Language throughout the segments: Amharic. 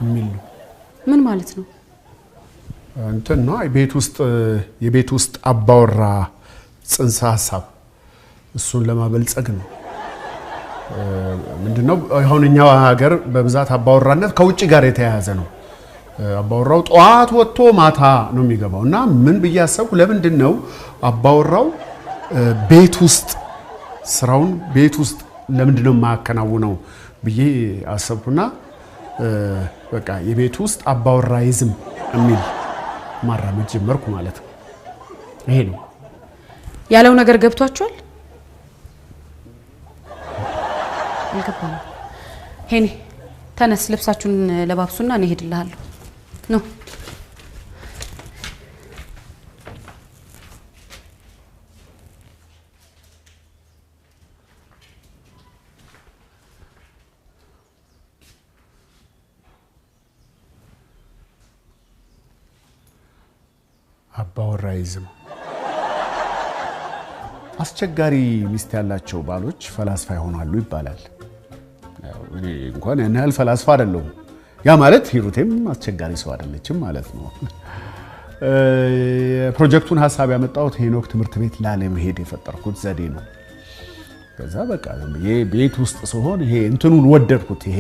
የሚል ነው ምን ማለት ነው እንትን ነው የቤት ውስጥ አባወራ ጽንሰ ሐሳብ እሱን ለማበልጸግ ነው ምንድነው አሁንኛው ሀገር በብዛት አባወራነት ከውጪ ጋር የተያያዘ ነው አባወራው ጧት ወጥቶ ማታ ነው የሚገባውና ምን በያሰው ለምንድነው አባወራው ቤት ውስጥ ስራውን ቤት ውስጥ ለምንድነው ማከናውነው ብዬ አሰብኩና በቃ የቤት ውስጥ አባወራይዝም የሚል ማራመድ ጀመርኩ ማለት ነው ይሄ ነው ያለው ነገር ገብቷችኋል አልገባም ሄኒ ተነስ ልብሳችሁን ለባብሱና እኔ ሄድልሃለሁ ነው አባወራይዝም አስቸጋሪ ሚስት ያላቸው ባሎች ፈላስፋ ይሆናሉ ይባላል እኔ እንኳን እነል ፈላስፋ አይደለም ያ ማለት ሂሩቴም አስቸጋሪ ሰው አይደለችም ማለት ነው ፕሮጀክቱን ሐሳብ ያመጣሁት ሄኖክ ትምህርት ቤት ላለመሄድ የፈጠርኩት ዘዴ ነው ከዛ በቃ ቤት ውስጥ ሲሆን ይሄ እንትኑን ወደድኩት ይሄ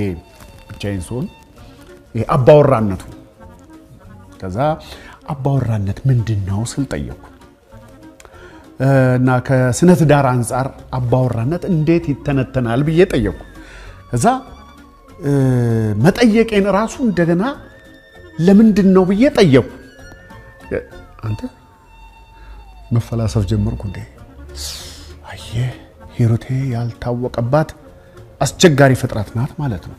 ብቻዬን ሲሆን ይሄ አባወራነቱ ከዛ አባወራነት ምንድነው ስል ጠየቅኩ እና ከስነ ትዳር አንፃር አባወራነት እንዴት ይተነተናል ብዬ ጠየቅኩ ከዛ መጠየቄን ራሱ እንደገና ለምንድነው ብዬ ጠየቅኩ አንተ መፈላሰፍ ጀመርኩ እንዴ አየ ሂሩቴ ያልታወቀባት አስቸጋሪ ፍጥረት ናት ማለት ነው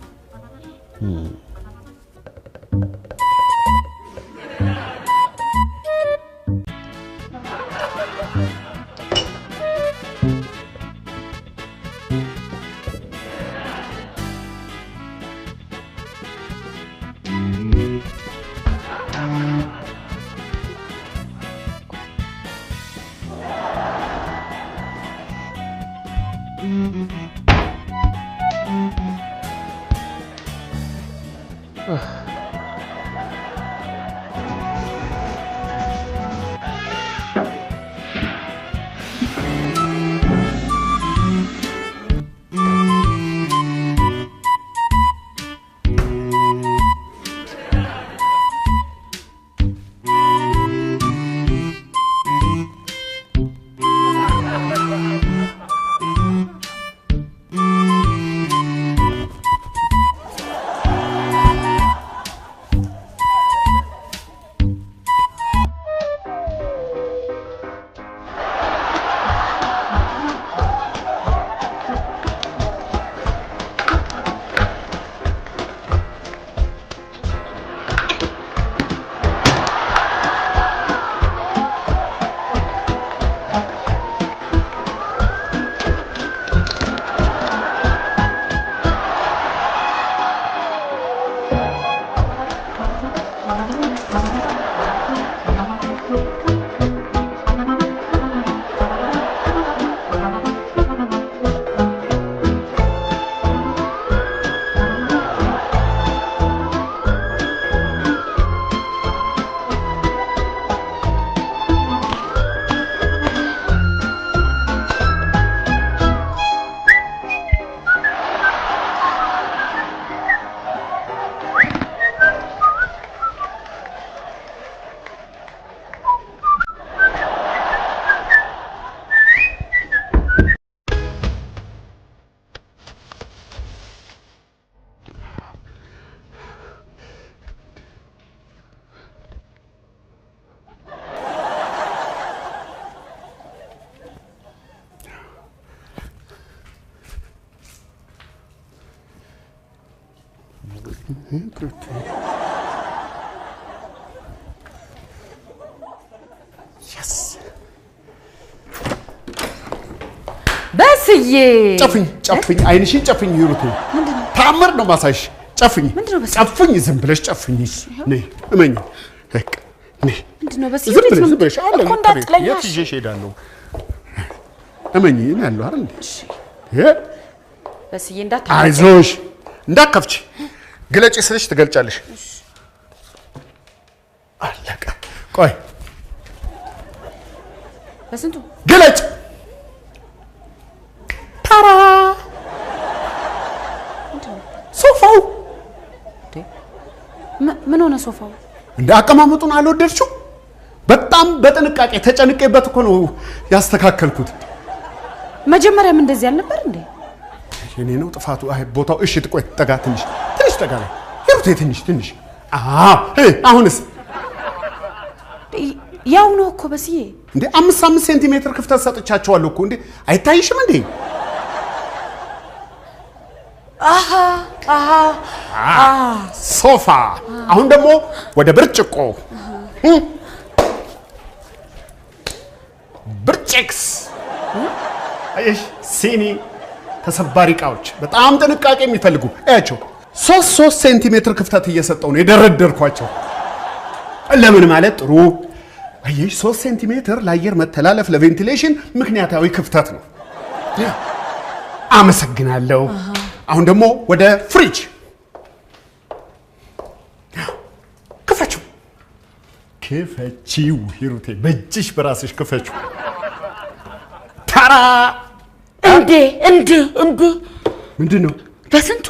Yes. بسيه. ጨፍኝ አይንሽን ጨፍኝ ይሩት ታምር ነው ማሳሽ ጨፍኝ ጨፍኝ ዝም ብለሽ ጨፍኝ ነይ እመኝ በቃ ነይ ምንድነው በስዬ ዝም ብለሽ አለ የት ይዤሽ ሄዳለሁ እመኝ እኔ ያለው አይደል እሺ በስዬ እንዳታከፍቺ አይዞሽ እንዳከፍቺ ግለጪ ስልሽ ትገልጫለሽ። አለቀ። ቆይ በስንቱ ግለጭ። ታራ ሶፋው ምን ሆነ? ሶፋው እንደ አቀማመጡን አልወደድሽው? በጣም በጥንቃቄ ተጨንቄበት እኮ ነው ያስተካከልኩት። መጀመሪያም እንደዚህ አልነበር እንዴ? የኔ ነው ጥፋቱ። አይ ቦታው እሺ፣ ትቆይ ጠጋ፣ ትንሽ ጠጋ ላይ ሂሩቴ፣ ትንሽ አሁንስ ያው ነው እኮ በስዬ። እንዴ 5 ሴንቲሜትር ክፍተት ሰጥቻቸዋለሁ እኮ እንዴ፣ አይታይሽም እንዴ? ሶፋ። አሁን ደግሞ ወደ ብርጭቆ። ብርጭክስ አይሽ ሲኒ፣ ተሰባሪ እቃዎች በጣም ጥንቃቄ የሚፈልጉ አያቸው። 3 ሴንቲሜትር ክፍተት እየሰጠው ነው የደረደርኳቸው። ለምን ማለት ጥሩ አይሽ 3 ሴንቲሜትር ለአየር መተላለፍ ለቬንቲሌሽን ምክንያታዊ ክፍተት ነው። አመሰግናለሁ። አሁን ደግሞ ወደ ፍሪጅ። ክፈቺው ሂሩቴ፣ በእጅሽ በራስሽ ክፈቺው። ታራ እንዴ ምንድን ነው? በስንቱ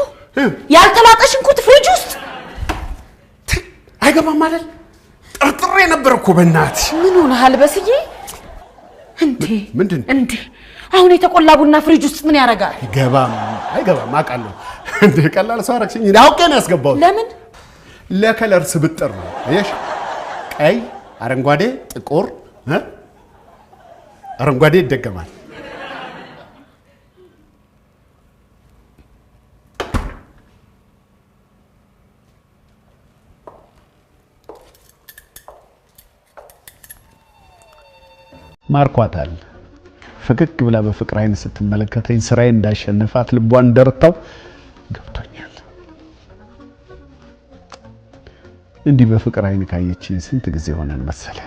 ያልተላጠ ሽንኩርት ፍሪጅ ውስጥ አይገባም ማለት ጥርጥሬ ነበር እኮ። በእናትሽ ምን ሆነሃል በስዬ? ምንድን እንዴ አሁን የተቆላ ቡና ፍሪጅ ውስጥ ምን ያደርጋል? አይገባም አውቃለሁ። እንዴ ቀላል ሰው አደረግሽኝ። አውቄ ነው ያስገባሁት። ለምን? ለከለር ስብጥር ነው። አየሽ፣ ቀይ፣ አረንጓዴ፣ ጥቁር። አረንጓዴ ይደገማል። ማርኳታል። ፈገግ ብላ በፍቅር አይን ስትመለከተኝ ስራዬ እንዳሸነፋት ልቧን እንደረታው ገብቶኛል። እንዲህ በፍቅር አይን ካየችኝ ስንት ጊዜ ሆነን መሰለ።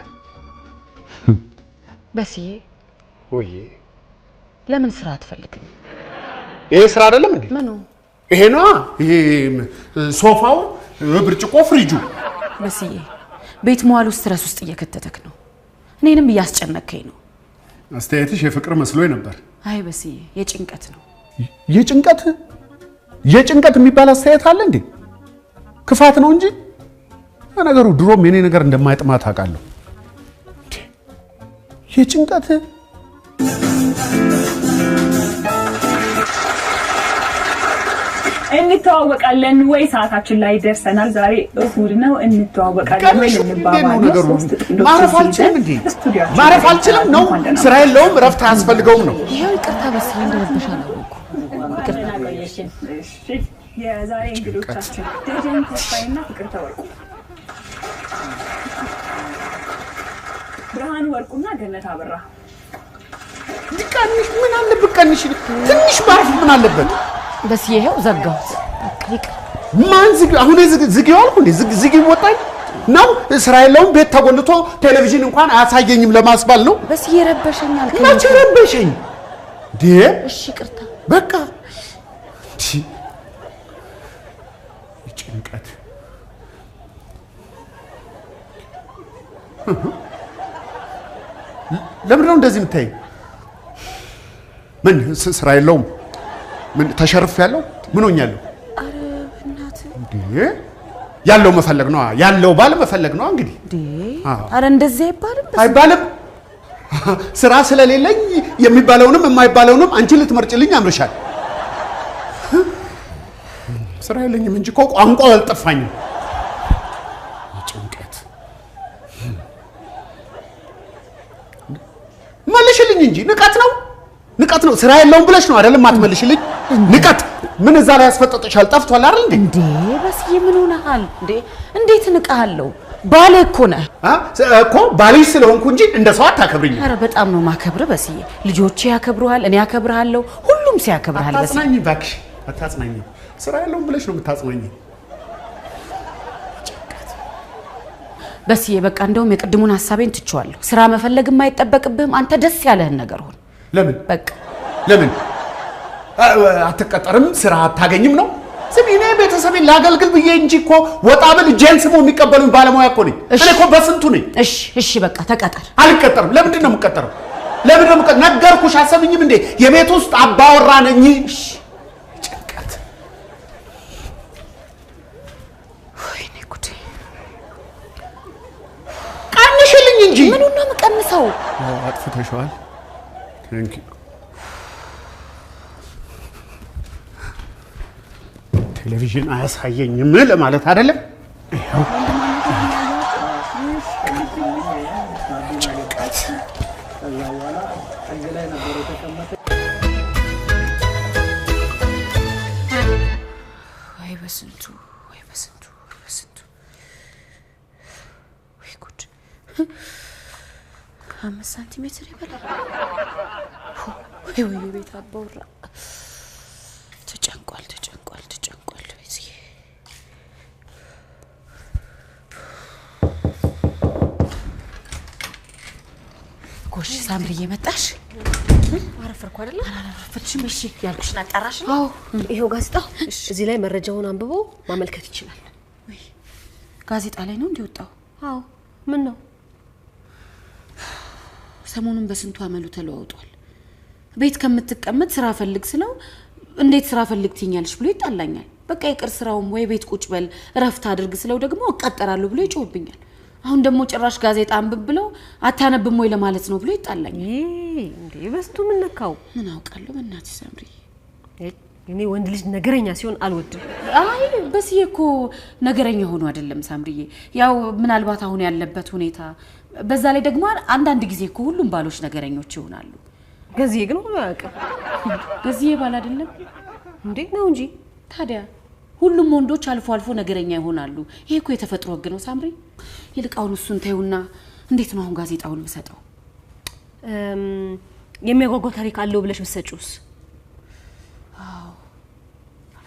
በስዬ ወይ ለምን ስራ አትፈልግም? ይሄ ስራ አይደለም እንዴ? ምኑ? ይሄ ነው። ይሄ ሶፋው፣ ብርጭቆ፣ ፍሪጁ። በስዬ ቤት መዋል ውስጥ ስትረስ ውስጥ እየከተተክ ነው። እኔንም እያስጨነከኝ ነው። አስተያየትሽ የፍቅር መስሎኝ ነበር። አይ በስዬ የጭንቀት ነው። የጭንቀት የሚባል አስተያየት አለ እንዴ? ክፋት ነው እንጂ ነገሩ ድሮም የኔ ነገር እንደማይጥማት አውቃለሁ። የጭንቀት እንተዋወቃለን ወይ? ሰዓታችን ላይ ደርሰናል። ዛሬ እሁድ ነው። እንተዋወቃለን ወይ ልንባባል ነው። ማረፍ አልችልም ነው። ስራ የለውም፣ እረፍት አያስፈልገውም ነው። ይሄው ይቅርታ በስዬ እንደረበሻ አላወኩ። የዛሬ እንግዶቻችን ደጀን ተስፋዬና ፍቅር ተወርቁ፣ ብርሃን ወርቁና ገነት አበራ። ዲቃንሽ ምን አለበት? ቀንሽ ትንሽ ማረፍ ምን አለበት? በስዬ ይሄው ዘጋሁት። ማን ዝግ? አሁን ዝጊው አልኩ እንዴ? ዝጊው ወጣኝ ነው። ስራ የለውም፣ ቤት ተጎልቶ ቴሌቪዥን እንኳን አያሳየኝም ለማስባል ነው። በስዬ ረበሸኛል። መቼ ረበሸኝ እንዴ? እሺ ይቅርታ በቃ ጭንቀት ለምን ነው እንደዚህ የምታይ? ምን ስራ የለውም? ምን ተሸርፍ ያለው ምን ሆኛለሁ? አረ በእናትህ እንዴ ያለው መፈለግ ነው። ያለው ባል መፈለግ ነው እንግዲህ። እንዴ አረ እንደዚህ አይባልም። ስራ ስለሌለኝ የሚባለውንም የማይባለውንም አንቺ ልትመርጭልኝ አምርሻል። ስራ የለኝም እንጂ እኮ ቋንቋው አልጠፋኝም። ጭንቀት መልሽልኝ እንጂ ንቀት ነው። ስራ የለውም ብለሽ ነው አይደለም ማትመልሽልኝ? ንቀት ምን እዛ ላይ ያስፈጠጥሻል? ጠፍቷል አይደል እንዴ? እንዴ በስዬ ምን ሆነሃል እንዴ? እንዴት ንቀሃለሁ? ባሌ እኮ ነህ እኮ ባልሽ ስለሆንኩ እንጂ እንደ ሰው አታከብሪኝ። አረ በጣም ነው ማከብር በስዬ። ልጆቼ ያከብሩሃል፣ እኔ ያከብርሃለሁ፣ ሁሉም ሲያከብርሃል። በስዬ አታጽናኝ እባክሽ፣ አታጽናኝ። ስራ የለውም ብለሽ ነው የምታጽናኝ። በስዬ በቃ እንደውም የቅድሙን ሐሳቤን ትቼዋለሁ። ስራ መፈለግ የማይጠበቅብህም አንተ ደስ ያለህን ነገር ሁን። ለምን በቃ ለምን አትቀጠርም? ስራ አታገኝም ነው? ስሚ እኔ ቤተሰቤን ላገልግል ብዬ እንጂ እኮ ወጣ ብል እጄን ስሞ የሚቀበሉኝ ባለሙያ እኮ ነኝ እኔ እኮ በስንቱ ነኝ እሺ በቃ ተቀጠር አልቀጠርም ለምንድን ነው የምቀጠረው ነገርኩሽ አሰብኝም እንዴ የቤት ውስጥ አባወራ ነኝ እሺ ጭንቀት ወይኔ ጉዴ ቀንሽልኝ እንጂ ምኑን ነው የምቀንሰው አጥፍተሽዋል ቴንክ ዩ ቴሌቪዥን አያሳየኝም ለማለት አይደለም ይሄው ወይ በስንቱ ወይ ጉድ 5 ሳንቲሜትር ይበላል ወይ ቤት አባወራ ተጨንቋል በዚህ ጎሽ ሳምሪዬ መጣሽ አረፈርኩ አይደለ አረፈርሽም እሺ ያልኩሽን አጣራሽ ነው አዎ ይሄው ጋዜጣው እዚህ ላይ መረጃውን አንብቦ ማመልከት ይችላል ወይ ጋዜጣ ላይ ነው እንዲወጣው አዎ ምን ነው ሰሞኑን በስንቱ አመሉ ተለዋውጧል ቤት ከምትቀመጥ ስራ ፈልግ ስለው እንዴት ስራ ፈልግ ትኛለሽ ብሎ ይጣላኛል በቃ ይቅር ስራውም ወይ ቤት ቁጭ በል ረፍት አድርግ ስለው ደግሞ እቀጠራለሁ ብሎ ይጮህብኛል አሁን ደግሞ ጭራሽ ጋዜጣ አንብብ ብለው አታነብም ወይ ለማለት ነው ብሎ ይጣላኛል እንዴ በስንቱ ምን ነካው ምን አውቃለሁ በእናትሽ ሳምሪ እኔ ወንድ ልጅ ነገረኛ ሲሆን አልወድም አይ በስዬ እኮ ነገረኛ ሆኖ አይደለም ሳምሪዬ ያው ምናልባት አሁን ያለበት ሁኔታ በዛ ላይ ደግሞ አንዳንድ ጊዜ እኮ ሁሉም ባሎች ነገረኞች ይሆናሉ ገዚዬ ግን ሆኖ ያውቃል ገዚዬ ባል አይደለም እንዴ ነው እንጂ ታዲያ ሁሉም ወንዶች አልፎ አልፎ ነገረኛ ይሆናሉ ይሄ እኮ የተፈጥሮ ህግ ነው ሳምሪ ይልቃውን እሱን ተይውና እንዴት ነው አሁን ጋዜጣውን ልሰጠው የሚያጓጓ ታሪክ አለው ብለሽ ብትሰጪውስ አዎ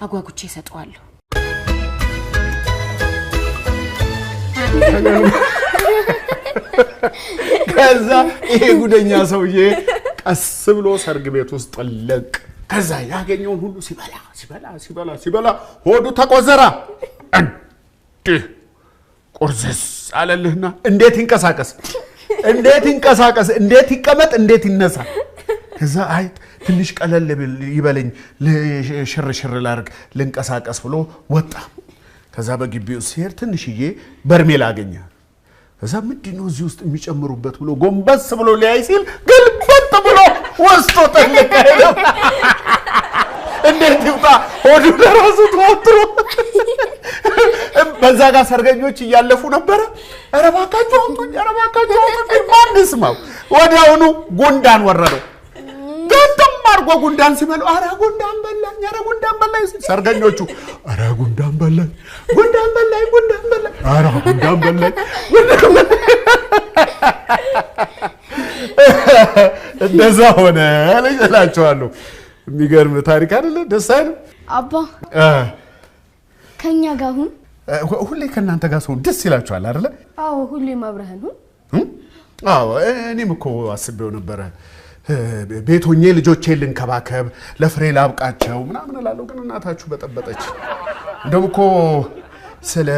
አጓጉቼ እሰጠዋለሁ ከዛ ይሄ ጉደኛ ሰውዬ ቀስ ብሎ ሰርግ ቤት ውስጥ ለቅ ከዛ ያገኘውን ሁሉ ሲበላ ሆዱ ተቆዘራ እንዴ ቁርዝስ አለልህና እንዴት ይንቀሳቀስ እንዴት ይቀመጥ እንዴት ይነሳ ከዛ አይ ትንሽ ቀለል ይበለኝ ለሽርሽር ላርግ ልንቀሳቀስ ብሎ ወጣ ከዛ በግቢው ሲሄድ ትንሽዬ በርሜል አገኘ ከዛ ምንድነው እዚህ ውስጥ የሚጨምሩበት ብሎ ጎንበስ ብሎ ሊያይ ሲል ግልብጥ ብሎ ወስቶ ተለቀቀው እንዴት ይውጣ ሆዱ ለራሱ ተወጥሮ በዛ ጋር ሰርገኞች እያለፉ ነበር አረባካቸው ማንስማው ወዲያውኑ ጉንዳን ወረደው ገንደም አርጎ ጉንዳን ሲበሉ አረ ጉንዳን በላኝ ሰርገኞቹ አረ ጉንዳን በላኝ አረ ጉንዳን በላኝ እንደዛ ሆነ እላቸዋለሁ የሚገርም ታሪክ አይደለ ደስ አይልም አባ ከኛ ጋር ሁሌ ከናንተ ጋር ሰው ደስ ይላችኋል አይደለ አዎ ሁሌ ማብረህን አዎ እኔም እኮ አስቤው ነበር ቤቶኜ ልጆቼ ልንከባከብ ለፍሬ ላብቃቸው ምናምን እላለሁ ግን እናታችሁ በጠበጠች እንደውም እኮ ስለ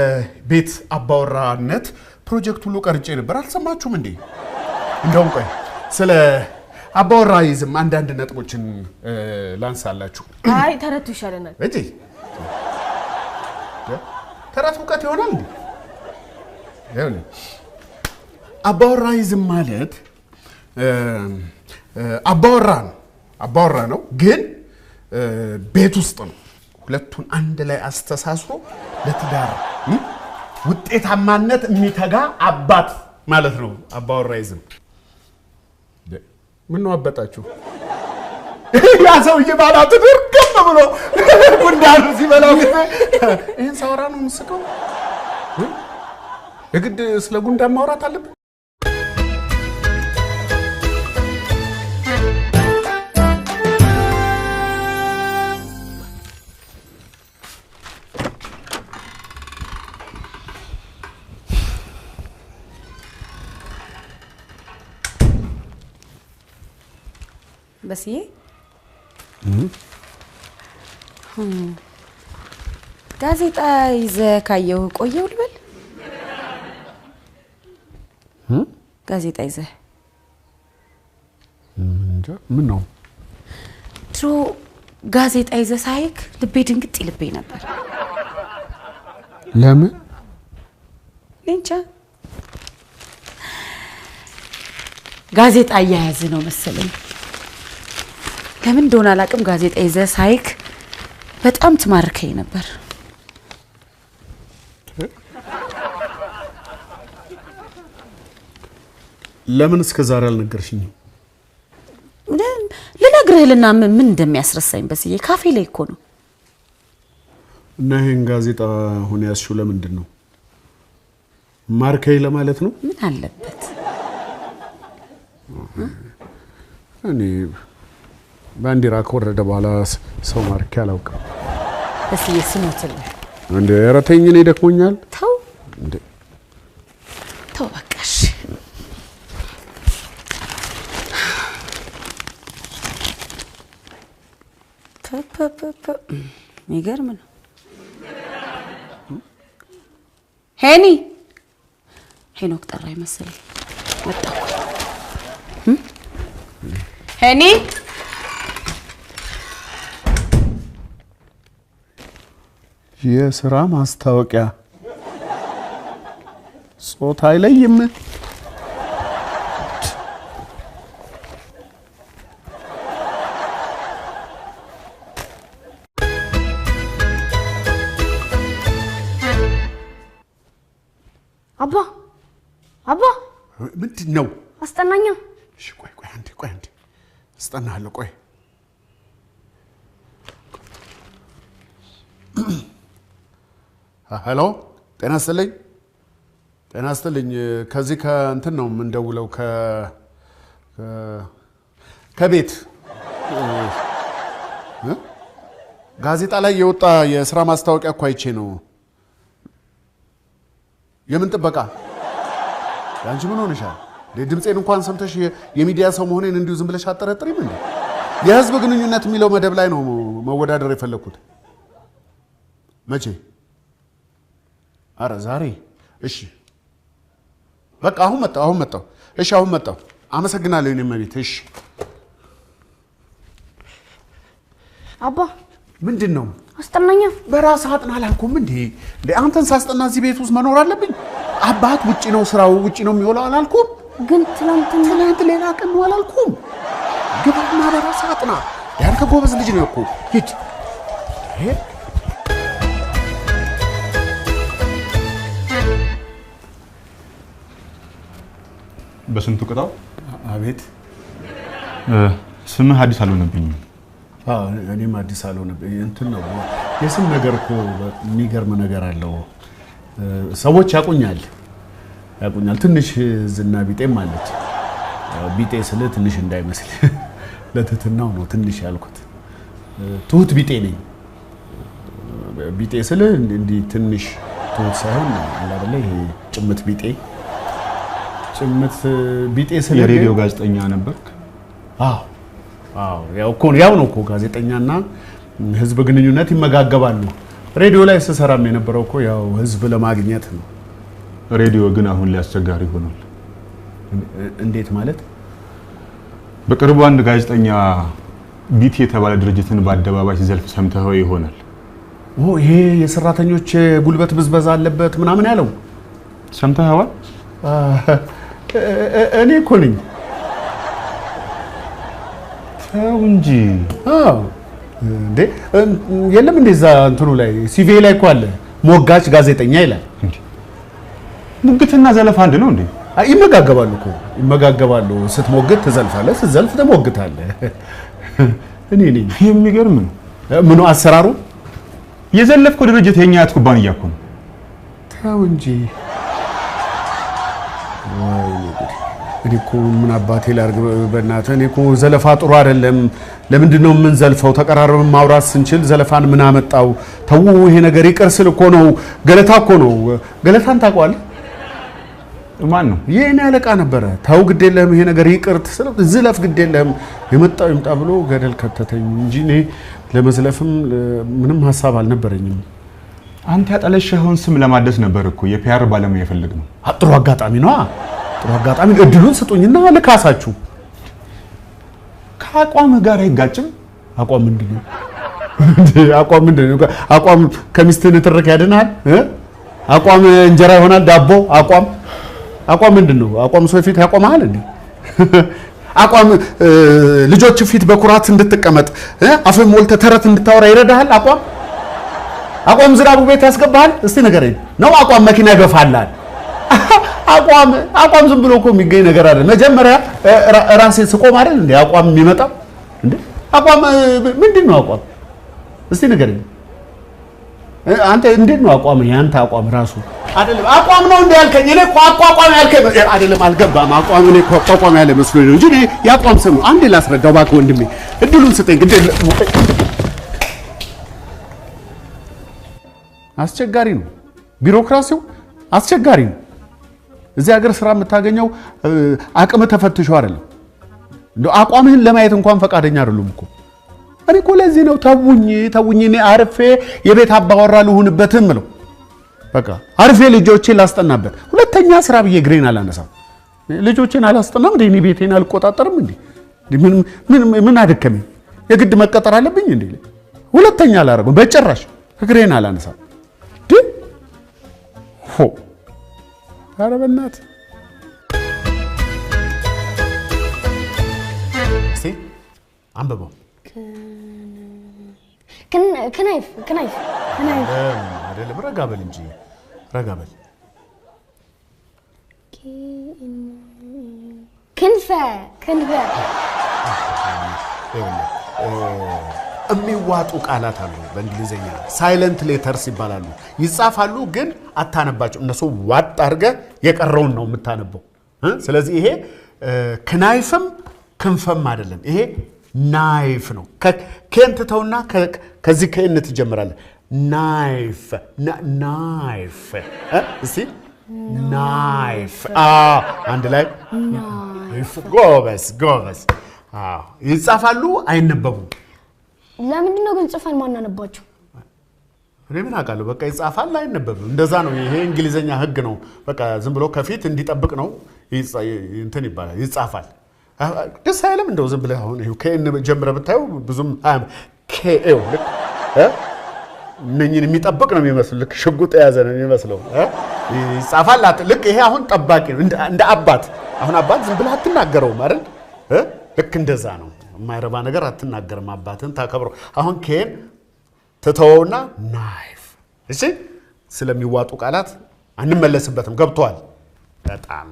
ቤት አባወራነት ፕሮጀክት ሁሉ ቀርጬ ነበር አልሰማችሁም እንዴ እንደውም ቆይ ስለ አባወራይዝም አንዳንድ ነጥቦችን ላንሳላችሁ አይ ተረቱ ይሻለናል እጂ ተረት እውቀት ይሆናል እንዴ ይኸውልህ አባወራይዝም ማለት አባወራ ነው ግን ቤት ውስጥ ነው ሁለቱን አንድ ላይ አስተሳስሮ ለትዳር ውጤታማነት የሚተጋ አባት ማለት ነው አባወራይዝም ምን ነው አበጣችሁ ያ ሰውዬ ባላቱ ድርግም ብሎ ጉንዳኑ ሲበላው ጊዜ ይሄን ሳወራ ነው የምስቀው የግድ ስለ ጉንዳን ማውራት አለብን በስዬ ጋዜጣ ይዘህ ካየሁ ቆየሁ ልበል? ጋዜጣ ይዘህ እንጃ ምን ነው? ድሮ ጋዜጣ ይዘህ ሳይክ ልቤ ድንግጥ ይልብኝ ነበር። ለምን? እንጃ ጋዜጣ እያያዝ ነው መሰለኝ። ለምን እንደሆነ አላውቅም። ጋዜጣ ይዘህ ሳይክ በጣም ትማርከኝ ነበር። ለምን እስከ ዛሬ አልነገርሽኝም? ልነግርህልና ምን እንደሚያስረሳኝ በስዬ ካፌ ላይ እኮ ነው። እና ይሄን ጋዜጣ ሆነ ያስሹ ለምንድን ነው? ማርከኝ ለማለት ነው? ምን አለበት? እኔ ባንዲራ ከወረደ በኋላ ሰው ማርኬ አላውቅም። በስዬ ስሞትልህ እንደ ረተኝ እኔ ደክሞኛል። ተው እንዴ ተው በቃሽ። የሚገርም ነው። ሄኒ ሄኖክ ጠራኝ መሰለኝ። መጣሁ። ሄኒ የሥራ ማስታወቂያ ጾታ አይለይም። አባ ምንድን ነው? አስጠናኛ። እሺ ቆይ አንዴ አስጠናለሁ። ቆይ ሄሎ፣ ጤና ይስጥልኝ። ከዚህ ከእንትን ነው የምንደውለው ከቤት ጋዜጣ ላይ የወጣ የሥራ ማስታወቂያ እኮ አይቼ ነው። የምን ጥበቃ? አንቺ ምን ሆነሻል? ድምጼን እንኳን ሰምተሽ የሚዲያ ሰው መሆኔን እንዲሁ ዝም ብለሽ አጠረጥሪም እንዴ? የህዝብ ግንኙነት የሚለው መደብ ላይ ነው መወዳደር የፈለኩት። መቼ? አረ ዛሬ። እሺ በቃ አሁን መጣሁ። እሺ አሁን መጣሁ። አመሰግናለሁ እኔ መቤት። እሺ አባ ምንድን ነው? አስጠናኛ። በራስ አጥና አላልኩም እንዴ? አንተን ሳስጠና እዚህ ቤት ውስጥ መኖር አለብኝ? አባት ውጪ ነው ስራው፣ ውጪ ነው የሚውለው አላልኩም? ግን ትናንት ሌላ ቀን ነው አላልኩም? ግባና በራስ አጥና። ያንተ ጎበዝ ልጅ ነው እኮ። ሂድ። በስንቱ ቅጣው? አቤት። ስምህ አዲስ አልሆነብኝም። እኔም አዲስ አልሆነብኝ። እንትን ነው የስም ነገር እኮ የሚገርም ነገር አለው። ሰዎች ያቁኛል። ትንሽ ዝና ቢጤም አለች። ቢጤ ስለ ትንሽ እንዳይመስል ለትትናው ነው ትንሽ ያልኩት። ትሁት ቢጤ ነኝ። ቢጤ ስለ እንዲህ ትንሽ ትሁት ሳይሆን አለ አይደለ? ይሄ ጭምት ቢጤ ስለ የሬዲዮ ጋዜጠኛ ነበርክ? ያው ነው እኮ ጋዜጠኛና ህዝብ ግንኙነት ይመጋገባሉ። ሬዲዮ ላይ ስሰራም የነበረው እኮ ያው ህዝብ ለማግኘት ነው። ሬዲዮ ግን አሁን ላይ አስቸጋሪ ሆኗል። እንዴት ማለት? በቅርቡ አንድ ጋዜጠኛ ቢቲ የተባለ ድርጅትን በአደባባይ ሲዘልፍ ሰምተኸው ይሆናል። ይሄ የሰራተኞች ጉልበት ብዝበዛ አለበት ምናምን ያለው ሰምተኸዋል? እኔ እኮ ነኝ። ተው እንጂ። እንዴ የለም እንደዛ እንትኑ ላይ ሲቪ ላይ እኮ አለ ሞጋች ጋዜጠኛ ይላል። ሙግትና ዘለፋ አንድ ነው እንዴ? ይመጋገባሉ። ስትሞግት ትዘልፋለህ፣ ስትዘልፍ ትሞግታለህ። እኔ ነኝ። የሚገርም ነው። ምኑ አሰራሩ? የዘለፍከው ድርጅት የኛ አያት ኩባንያ እኮ ነው። ተው እንጂ። እኔ እኮ ምን አባቴ ላድርግ በእናትህ። እኔ እኮ ዘለፋ ጥሩ አይደለም። ለምንድን ነው የምንዘልፈው? ተቀራርበን ማውራት ስንችል ዘለፋን ምን አመጣው? ተው ይሄ ነገር ይቅር ስል እኮ ነው። ገለታ እኮ ነው። ገለታን ታውቀዋለህ? ማን ነው? የኔ አለቃ ነበረ። ተው ግድ የለህም ይሄ ነገር ይቅር ስለው ዝለፍ ግድ የለህም የመጣው ይምጣ ብሎ ገደል ከተተኝ እንጂ እኔ ለመዝለፍም ምንም ሐሳብ አልነበረኝም። አንተ ያጠለሸኸውን ስም ለማደስ ነበር እኮ የፒአር ባለሙያ የፈለግ ነው። ጥሩ አጋጣሚ ነው። ጥሩ አጋጣሚ እድሉን ስጡኝና ልካሳችሁ። ከአቋም ጋር አይጋጭም? አቋም ምንድነው? አቋም ምንድነው? አቋም ከሚስትህ ንትርክ ያድናል? አቋም እንጀራ ይሆናል ዳቦ? አቋም ምንድነው? አቋም ሰው ፊት ያቆማል እንዴ? አቋም ልጆች ፊት በኩራት እንድትቀመጥ አፍን ሞልተህ ተረት እንድታወራ ይረዳሃል? አቋም ዝናቡ ቤት ያስገባሃል? እስቲ ንገረኝ። ነው አቋም መኪና ይገፋላል? አቋም ዝም ብሎ እኮ የሚገኝ ነገር አይደል። መጀመሪያ ራሴ ስቆም አይደል እንዴ አቋም የሚመጣው እንዴ? አቋም ምንድነው? አቋም እስቲ ንገረኝ። አንተ እንዴት ነው አቋም? ያንተ አቋም ራሱ አይደለም አቋም ነው እንዴ ያልከኝ? እኔ እኮ አቋም ያልከኝ አይደለም፣ አልገባም። አቋም እኔ እኮ አቋም ያለ መስሎኝ ነው እንጂ የአቋም ስም ነው። አንዴ ላስረዳው እባክህ ወንድሜ፣ እድሉን ስጠኝ። ግድ አስቸጋሪ ነው፣ ቢሮክራሲው አስቸጋሪ ነው። እዚህ ሀገር ስራ የምታገኘው አቅም ተፈትሾ አይደለም። እንደው አቋምህን ለማየት እንኳን ፈቃደኛ አይደሉም እኮ። እኔ እኮ ለዚህ ነው ተውኝ እኔ አርፌ የቤት አባወራ ልሁንበትም ነው። በቃ አርፌ ልጆቼን ላስጠናበት። ሁለተኛ ስራ ብዬ ግሬን አላነሳም። ልጆቼን አላስጠናም እንዴ? እኔ ቤቴን አልቆጣጠርም እንዴ? ምን አደከመኝ? የግድ መቀጠር አለብኝ እንዴ? ሁለተኛ አላረገው በጭራሽ። ግሬን አላነሳም። ኧረ በእናትህ እስኪ አንብበው። ከናይፍ አይደለም፣ ረጋ በል እንጂ ረጋ በል። ክንፈ የሚዋጡ ቃላት አሉ በእንግሊዘኛ ሳይለንት ሌተርስ ይባላሉ። ይጻፋሉ ግን አታነባቸው። እነሱ ዋጥ አድርገህ የቀረውን ነው የምታነበው። ስለዚህ ይሄ ክናይፍም ክንፈም አይደለም። ይሄ ናይፍ ነው። ከእንትተውና ከዚህ ከእን ትጀምራለህ። ናይፍ እስቲ ናይፍ አንድ ላይ ጎበዝ። ይጻፋሉ አይነበቡም። ለምንድን ነው ግን ጽፈን ማናነባቸው? እኔ ምን አውቃለሁ። በቃ ይጻፋል አይነበብም። እንደዛ ነው። ይሄ እንግሊዘኛ ህግ ነው። በቃ ዝም ብሎ ከፊት እንዲጠብቅ ነው እንትን ይባላል። ይጻፋል። ደስ አይልም? እንደው ዝም ብለህ አሁን ይሄው ከእን ጀምረህ ብታየው ብዙም ከኤው ልክ እነኝን የሚጠብቅ ነው የሚመስለው። ልክ ሽጉጥ የያዘ ነው የሚመስለው። ይጻፋል። ልክ ይሄ አሁን ጠባቂ ነው እንደ አባት። አሁን አባት ዝም ብለህ አትናገረውም አይደል? ልክ እንደዛ ነው። የማይረባ ነገር አትናገርም። አባትን ታከብረው። አሁን ከን ትተወውና ናይፍ። እሺ፣ ስለሚዋጡ ቃላት አንመለስበትም። ገብቷል? በጣም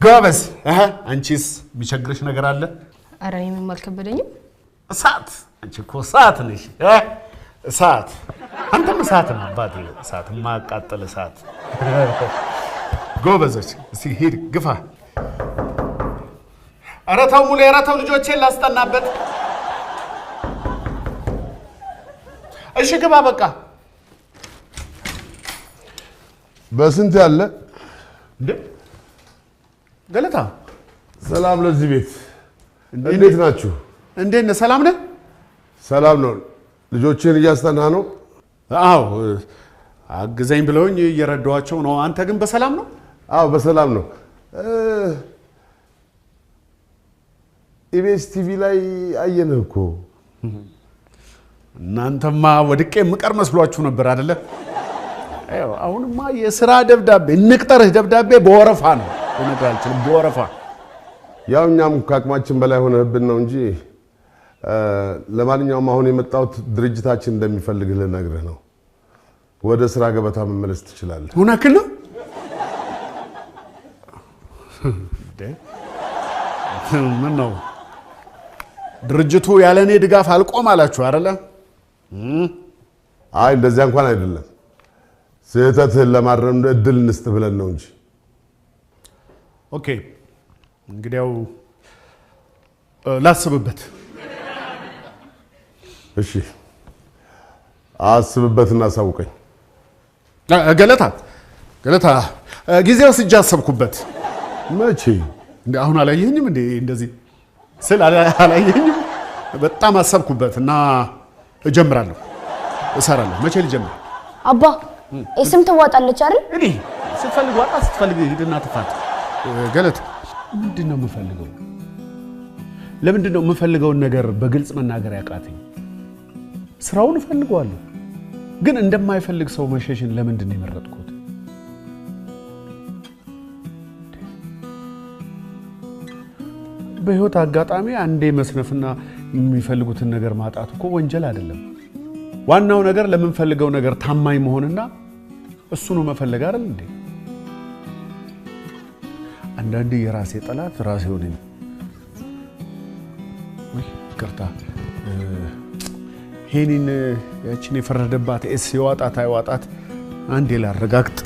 ጎበዝ። አንቺስ የሚቸግርሽ ነገር አለ? ኧረ እኔ ምንም አልከበደኝም። እሳት። አንቺ እኮ እሳት ነሽ። እሳት። አንተም እሳት ነህ አባቴ። እሳት የማያቃጥል እሳት። ጎበዞች። እስኪ ሂድ ግፋ። ኧረ ተው ሙሉ፣ ኧረ ተው ልጆቼን ላስጠናበት። እሺ ግባ በቃ። በስንት ያለ እንዴ ገለታ፣ ሰላም ለዚህ ቤት። እንዴት ናችሁ? እንዴት ነህ? ሰላም ነህ? ሰላም ነው። ልጆችን እያስጠና ነው? አዎ አግዘኝ ብለውኝ እየረዳኋቸው ነው። አንተ ግን በሰላም ነው? አዎ በሰላም ነው። ኢቢኤስ ቲቪ ላይ አየንህ እኮ። እናንተማ ወድቄ የምቀር መስሏችሁ ነበር አይደለ? አሁንማ የሥራ ደብዳቤ እንቅጠርህ ደብዳቤ በወረፋ ነው። ልነግርህ አልችልም። በወረፋ ያው እኛም ከአቅማችን በላይ ሆነህብን ነው እንጂ ለማንኛውም አሁን የመጣሁት ድርጅታችን እንደሚፈልግህ ልነግርህ ነው። ወደ ስራ ገበታ መመለስ ትችላለህ። እውነትህን ነው? ምን ነው ድርጅቱ ያለ እኔ ድጋፍ አልቆም አላችሁ አይደለ? አይ እንደዚያ እንኳን አይደለም። ስህተትህን ለማረም እድል እንስጥ ብለን ነው እንጂ። ኦኬ እንግዲያው ላስብበት። እሺ አስብበትና አሳውቀኝ። ገለታ ጊዜ ወስጄ አሰብኩበት። መቼ? አሁን አላየኸኝም እንዴ? እንደዚህ ስል አላየኸኝም? በጣም አሰብኩበት እና እጀምራለሁ። እሰራለሁ። መቼ ልጀምር? አባ ስም ትዋጣለች አይደል? እኔ ስትፈልግ ዋጣ፣ ስትፈልግ ሂድና ትፋት። ገለቱ ምንድነው የምፈልገው? ለምንድነው የምፈልገውን ነገር በግልጽ መናገር ያቃተኝ? ስራውን እፈልገዋለሁ፣ ግን እንደማይፈልግ ሰው መሸሽን ለምንድን ነው የመረጥኩት? በህይወት አጋጣሚ አንዴ መስነፍና የሚፈልጉትን ነገር ማጣት እኮ ወንጀል አይደለም። ዋናው ነገር ለምንፈልገው ነገር ታማኝ መሆንና እሱኑ መፈለግ አይደል እንዴ? አንዳንዴ የራሴ ጠላት ራሴ ሆነኝ። ወይ ይቅርታ፣ ሄኒን ያቺን የፈረደባት ኤስ ይዋጣት አይዋጣት አንዴ ላረጋግጥ።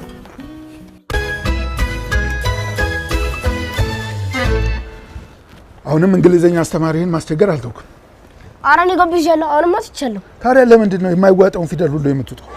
አሁንም እንግሊዘኛ አስተማሪህን ማስቸገር አልተውክም። ኧረ እኔ ገብዣለሁ። አሁንማ ትቻለሁ። ታዲያ ለምንድን ነው የማይዋጣውን ፊደል ሁሉ የምትውጠው?